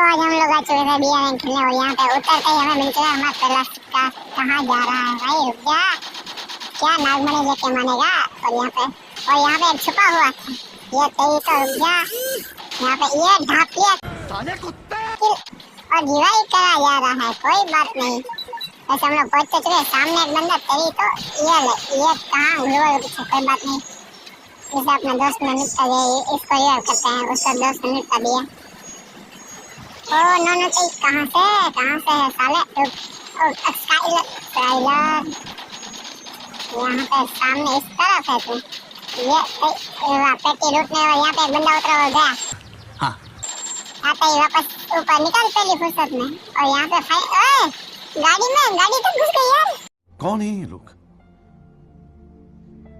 आज हम लोग आ चुके थे बियर रैंक खेलने और यहाँ पे उतरते ही हमें मिल चुका हमारा पहला सिक्का। कहाँ जा रहा है भाई, रुक जा, क्या नागमणि लेके मानेगा। और यहाँ पे एक छुपा हुआ था, ये तेरी तो रुक जा, यहाँ पे ये ढाप लिया साले कुत्ते। और रिवाइव करा जा रहा है, कोई बात नहीं। वैसे हम लोग पहुंच तो चुके, सामने एक बंदा, तेरी तो ये ले, ये कहाँ हुआ पीछे, कोई बात नहीं। इसे अपना दोस्त ने निपटा दिया, इसको रिवाइव करते हैं, उसका दोस्त ने निपटा दिया। ओ नो नो, कहाँ से है साले, स्काइलर स्काइलर यहाँ पे सामने इस तरफ है तू, ये पेटी लूटने और यहाँ पे एक बंदा उतरा हो गया। हाँ आते ही वापस ऊपर निकल पहली फुर्सत में, और यहाँ पे गाड़ी तो घुस गई यार। कौन है ये लोग,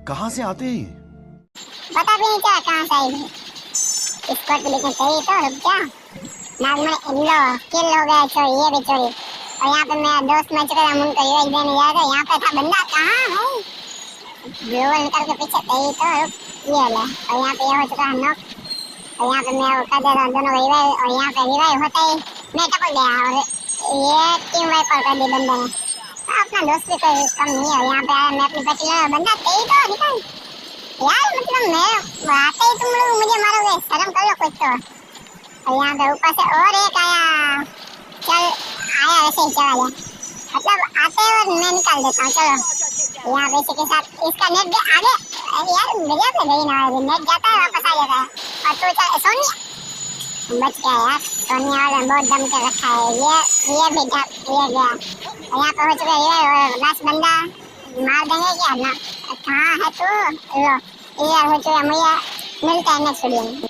कहाँ से आते हैं ये? पता भी नहीं चला कहाँ से आई। इसको तो लेकिन तेरी तो रुक जा, नागमणि लो किल हो गया, चोरी ये भी चोरी। और यहाँ पे मेरा दोस्त मैं चुका था, उनको रिवाइव देने जा रहा था, यहाँ पे था बंदा, कहाँ है ग्लोबल निकल के पीछे, तेरी तो रुक, ये ले। और यहाँ पे ये हो चुका है नॉक, और यहाँ पे मैं वो कर दे रहा हूँ दोनों को रिवाइव, और यहाँ पे रिवाइव होता ही मैं टपक गया और ये टीम वाइप कर दी बंदे ने। अपना दोस्त भी कोई कम नहीं है। यहाँ पे आया, मैं अपनी पेटी लगा, बंदा तेरी तो निकल यार, मतलब मैं आते ही तुम लोग मुझे मारोगे, शर्म कर लो कुछ तो। और यहाँ पे ऊपर से और एक आया, चल आया वैसे ही चला गया, मतलब आते और मैं निकाल देता हूँ। चलो यहाँ पे इसी के साथ इसका नेट भी आगे, अरे यार मेरे पे गई ना, नेट जाता है वापस आ जाता है। और तू चल सोनिया, बच गया यार, सोनिया वाले बहुत दम के रखा है, ये भी ये गया। और यहाँ पे हो चुका है और लास्ट बंदा, मार देंगे क्या ना, कहाँ है तू, लो ये हो चुका, मुझे मिलता है नेक्स्ट वीडियो में।